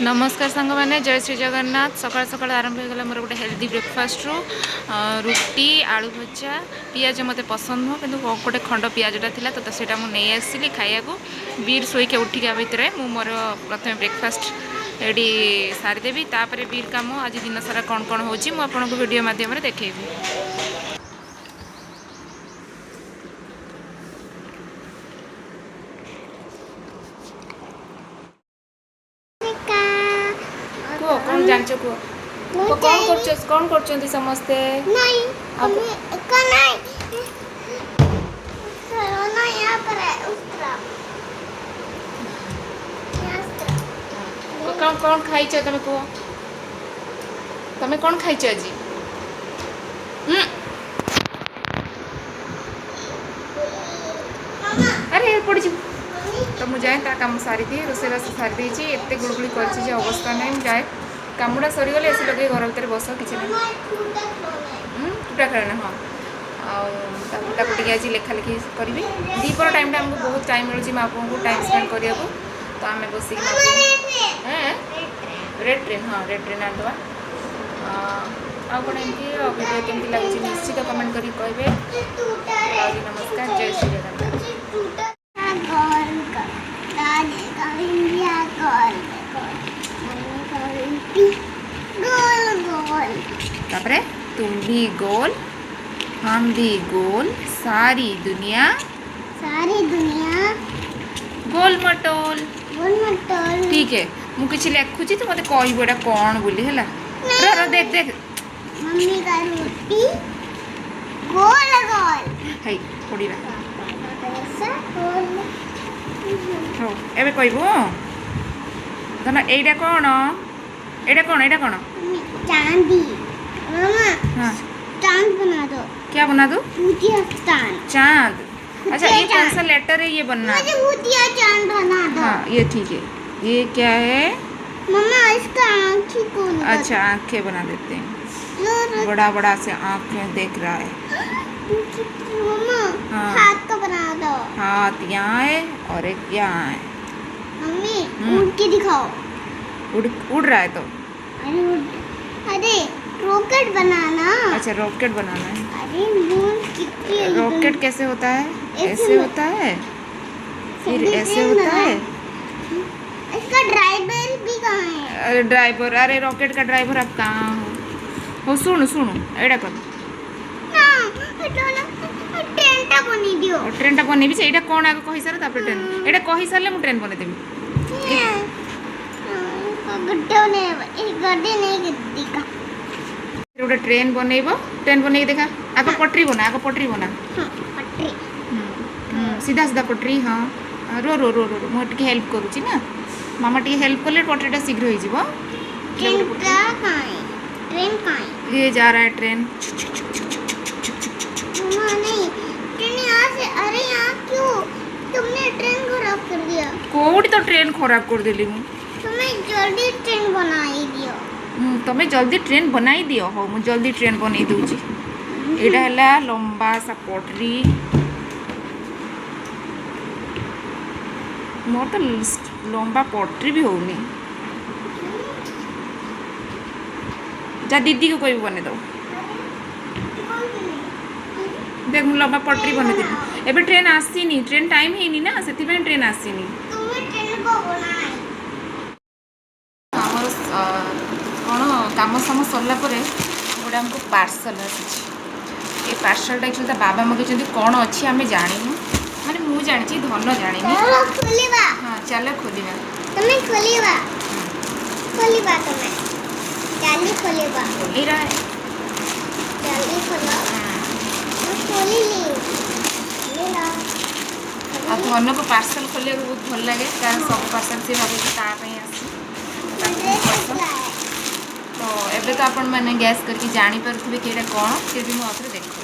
नमस्कार सांग मैंने जय श्री जगन्नाथ सकाल सकाल आरंभ हो गला मोर गोटे हेल्दी ब्रेकफास्ट रुटी आलू भजा पिज मत पसंद नुह कि गोटे खंड पिजटा था तो सीटा मुझे आसली खाया बीर शोक उठिका भितर मु मोर प्रथम ब्रेकफास्ट एडी सारीदेवी तापर बीर कम आज दिन सारा कौन कौन हो वीडियो मध्यम देखेबी। कुह कौन जान कुह कौन कर समस्ते कौन कौन खाई तुम कह तुम कौन खाई आज अरे पड़ तो मुझे जाए कम सारी दिए रोसईबास सारी देती एत गुड़गुड़ी कर अवस्था ना जाए कमुड़ा सरीगले एसी लगे घर भर बस कि टूटा खेलना हाँ आगे आज लेखा लिखी करी दीपर टाइम आमको बहुत टाइम मिलूँ मापू को टाइम स्पेंड करने को तो आम बस रेड ट्रेन हाँ रेड ट्रेन आदवा आ कौन एमती वीडियो केमती लगे निश्चित कमेंट करी कहे। नमस्कार जय श्री जगन्नाथ। तापरे तुम भी गोल हम भी गोल सारी दुनिया गोल मटोल ठीक है मु किसी लिखुची तो मत कहबो एटा कौन बोली है रो देख देख मम्मी का रोटी गोल गोल है पड़ीरा ऐसा गोल हो एबे कहबो धन एटा कौन चांदी मामा हाँ चांद बना दो। क्या बना दो भूतिया चांद अच्छा ये कौन सा लेटर है ये बनना मुझे भूतिया चांद बना दो। हाँ ये ठीक है ये क्या है मम्मा इसका आँखें कौन अच्छा आँखें बना देते हैं बड़ा बड़ा से आँखें देख रहा है मम्मा हाँ। हाथ का बना दो। हाथ यहाँ है और एक यहाँ है मम्मी उड़ के दिखाओ उड़ रहा है तो अरे रॉकेट बनाना। अच्छा रॉकेट बनाना है अरे मून कितनी रॉकेट कैसे होता है ऐसे होता है फिर ऐसे होता है इसका ड्राइवर भी कहाँ है। अरे ड्राइवर अरे रॉकेट का ड्राइवर आप कहाँ हो सुनो एड़ा कर ट्रेनटा बनी दियो ट्रेनटा बनैबी से एटा कौन आगे कहि सारे तापर ट्रेन एटा कहि सारले मु ट्रेन बनै देबी गड्ढे ने एक गड्ढे नहीं दिखा गोटे ट्रेन बनै देखा आगे पटरी बना पटरी सीधा सीधा पटरी हाँ रो रो रो रो मुझे हेल्प करुच्ची ना मामा टी हेल्प कले पटरीटा शीघ्र हो ट्रेन कहाँ ये जा रहा है ट्रेन मम्मा नहीं ट्रेन यहाँ से। अरे यहाँ क्यों तुमने ट्रेन खराब कर दिया। कोड तो ट्रेन खराब कर देली मु तुम्हें जल्दी ट्रेन बनाई दियो तुम्हें जल्दी ट्रेन बनाई दियो हो मु जल्दी ट्रेन बनै दूची एटा हला लंबा सा पटरी मोर तो लंबा पटरी भी होनी जा दीदी को कोई बने दो देख मु लंबा पटरी बने देली एबे ट्रेन आसीनी ट्रेन टाइम हेनी ना सेति पे ट्रेन आसीनी तुम्हें ट्रेन को बनाई हमर कौन कम सम सरला गोटे आमको पार्सल आसी ये पार्सलटा एक्चुअली बाबा मगें कौन अच्छी आम जानी माने मु जानी धन जानी हाँ चल खोलिबा तुम्हें खोलिबा तुम्हें जल्दी खोलिबा खोली रहा है जल्दी खोलो मैं खोली ली ले ला आ धन को पार्सल खोलिया बहुत भल लगे कारण सब पार्सल से भाभी तापाई आसी तो एबे तो आपण मैंने गैस करके जानी पारुथिबे कि एटा कौन फिर भी मु आथरे देखो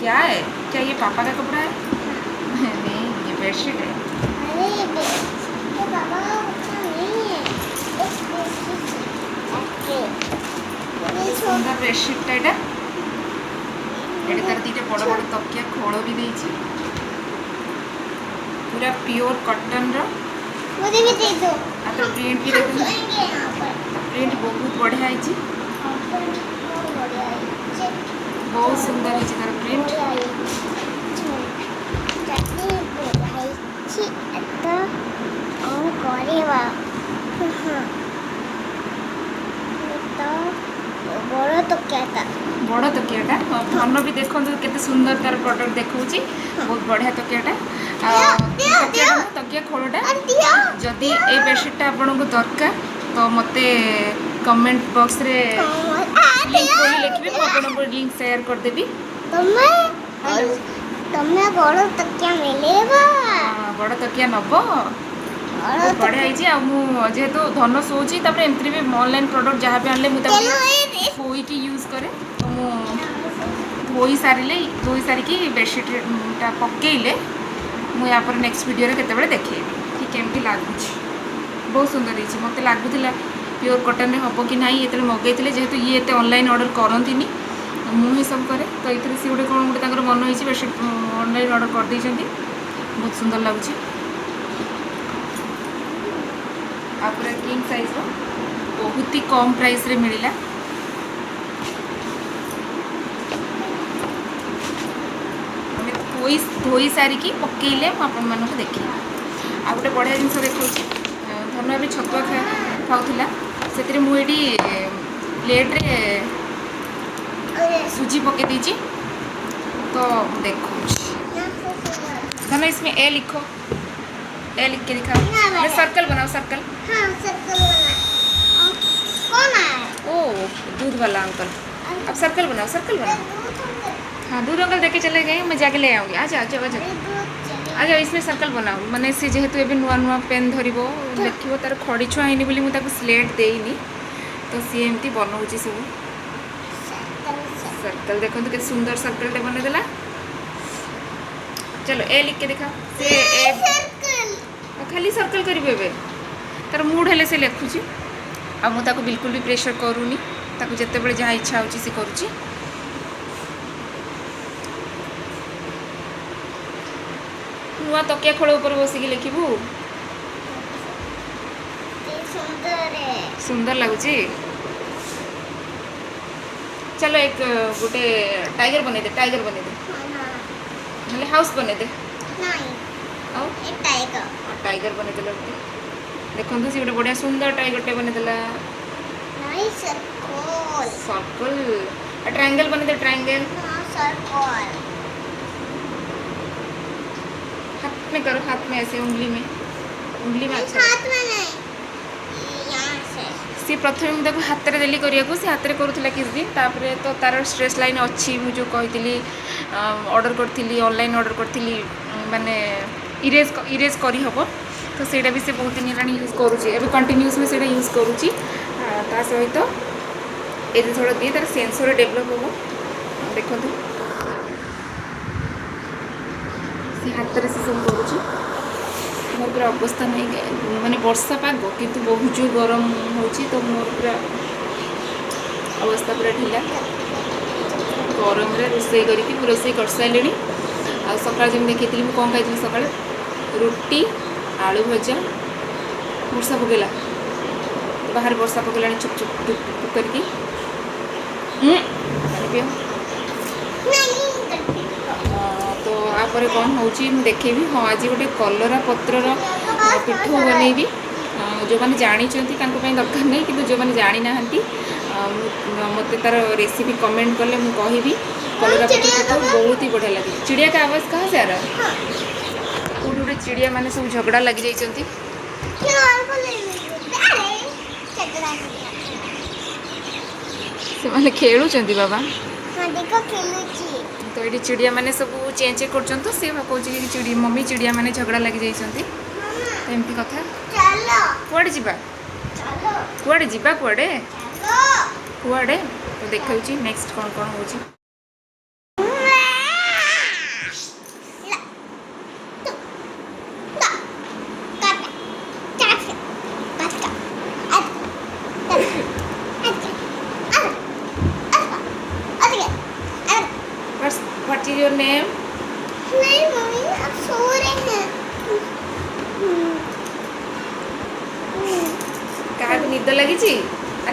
क्या है क्या ये पापा का कपड़ा है नहीं ये बेडशीट है अरे ये पापा का कपड़ा नहीं है सुंदर बेडशीटा ये तार दीटा बड़ बड़ तकिया खोल भी देछि पूरा प्योर कॉटन रो मुझे भी दे दो। आ तो प्रिंट भी हम देखो सोएंगे यहाँ पर। प्रिंट बहुत बढ़िया है बहुत बढ़िया है। बहुत सुंदर है तार प्रिंट बढ़िया है। चटनी बढ़िया है। तो और କରିବା। हाँ। तो बड़ा तो क्या था? बड़ तकियाटा धन भी देखो केते सुंदर तार प्रोडक्ट देखौची बहुत बढ़िया तकियाटा तकिया खोलटा जदि ए बेडशीटा आपनको दरकार तो मते कमेंट बॉक्स रे लिंक बोली लिखबे मैं आपनको लिंक शेयर कर देबी तुम्हें बड़ा तकिया मिलेगा। बड़ तकिया नबो बहुत बढ़िया है आ मु जेहेतु धन सोची तापर एमत्री भी ऑनलाइन प्रोडक्ट जहाँ भी आनले मुझे धोई की यूज करे तो मु धोई सारिकी बेडशीटा पकेले मु या पर नेक्स्ट वीडियो रे केते बेले देखैबी कि केमती लागुच बहुत सुंदर है मत लगुला प्योर कॉटन हम कि ना ये मगैले जेहेतु ये एत ऑनलाइन ऑर्डर करती मुझे सब करे तो ये सी गोटे कौन गोटे मन होती बेडशीट ऑनलाइन ऑर्डर कर देइछंती बहुत सुंदर लगुच पूरा किंग साइज रो बहुत ही कम प्राइस रे मिलिला धोई सारिकी पकेले आपण मानक देखी आ गोटे बढ़िया जिनस देखा धन भी छतुआ खाऊला से मुझे प्लेट रे सूजी पके दीची तो देखो धन इसमें ए लिखो ए लिख के दिखाओ सर्कल बनाओ सर्कल। हाँ सर्कल बना। कौन आया? ओ दूध वाला अंकल अब सर्कल बनाओ हाँ दूध अंकल देके चले गए मैं जाके ले आऊँगी आ जाओ इसमें सर्कल बनाओ माने सी जेहेतु ए नुआ नुआ पेन धरब लिखो तार खड़ी छुआ है बोली मुझे स्लेट देनी तो सी एमती बनाऊँगी सब सर्कल देखो के सुंदर सर्कल टे बनईदेला चलो ए लिख के दिखा से ए खाली सर्कल करेंगे तार मूड हेले से लिखुची आ मुझे बिल्कुल भी प्रेशर करूनी ताकू जिते बड़े जहाँ इच्छा होची से करुची नुआ तकिया खोल ऊपर बसिक लिखबू सुंदर लगुची चलो एक गोटे टाइगर बने दे हाउस बने दे टाइगर बने देला देखो सी गोटे बढ़िया सुंदर टाइगर टे बने देला सर्कल ट्रायंगल बने दे ट्रायंगल हाथ में करो हाथ में ऐसे उंगली में अच्छा हाथ में नहीं यहाँ से सी प्रथम मुझे हाथ में देली करिया सी हाथ में करूला किस दिन तापर तो तार स्ट्रेस लाइन अच्छी मुझे कही ऑर्डर करी ऑनलाइन ऑर्डर करी माने इरेज करी हबो तो सेटा भी से बहुत दिन हेलानी यूज करुँची एवं कंटिन्यूस में सेटा यूज करुँची ता सहित ये थोड़ा दिए तार सेंसर डेभलप हम देखो से हाथ में से सब करुँची मोर पूरा अवस्था नहीं माने वर्षा पाग किंतु बहुत जो गरम होची तो मोर पूरा अवस्था पूरा ढिला गरम रे रोसई करके रोसई कर सारे आ सकाळ जमी देखी मुझे कौन खाई सकाळ रोटी आलू भजा वर्षा पकेला बाहर वर्षा पकेला चुप चुप टुक टुक करके तो आपर कौन हो देखेबी हाँ आज गोटे कलरा पत्रर पिठो बनईबी जो मैंने जानी दरकार नहीं कि जो मैंने जानी ना मत तार रेसिपी कमेंट कले मुझे कहबी कलरा पत्र पिठो बहुत ही बढ़िया लगे चिड़िया का आवाज़ कहाँ से आ रहा है कौट गोटे चिड़िया मैंने सब झगड़ा लगी जाती से खेलुंट बाबा तो ये चिड़िया मैंने सब चेंज कर सी कहे चिड़ी मम्मी चिड़िया मैंने झगड़ा लगी जाती तो एमती कथा कुआड़े जीवा कुआड़े जीवा कुआड़े कुआड़े तो देखा नेक्स्ट कौन कौन हो What is your name? नहीं मम्मी आप सो रहे हैं। निद लगी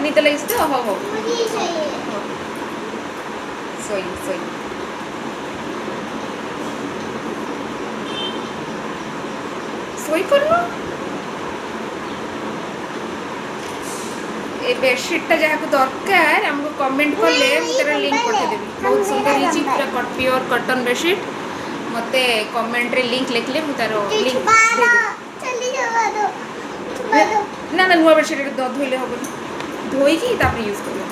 निद लगी तो हो मुझे ये चाहिए। सोई सोई सोई पड़नु ए बेडशीटा जहाँ को दरकार हमको कमेंट कले मुझे लिंक पठेदेवी बहुत सुंदर होती पूरा प्योर कॉटन बेडशीट मते कमेंट रे लिंक लिखले मु तार लिंक दे चली जाओ ना ना नुआ बेडशीट धोइले हबो धोई की तापर यूज करियो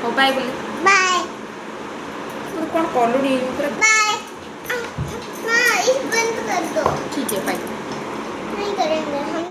हो बाय बोले बाय तू कौन कॉलोनी पूरा बाय। हाँ इस बंद कर दो। ठीक है बाय नहीं करेंगे हम।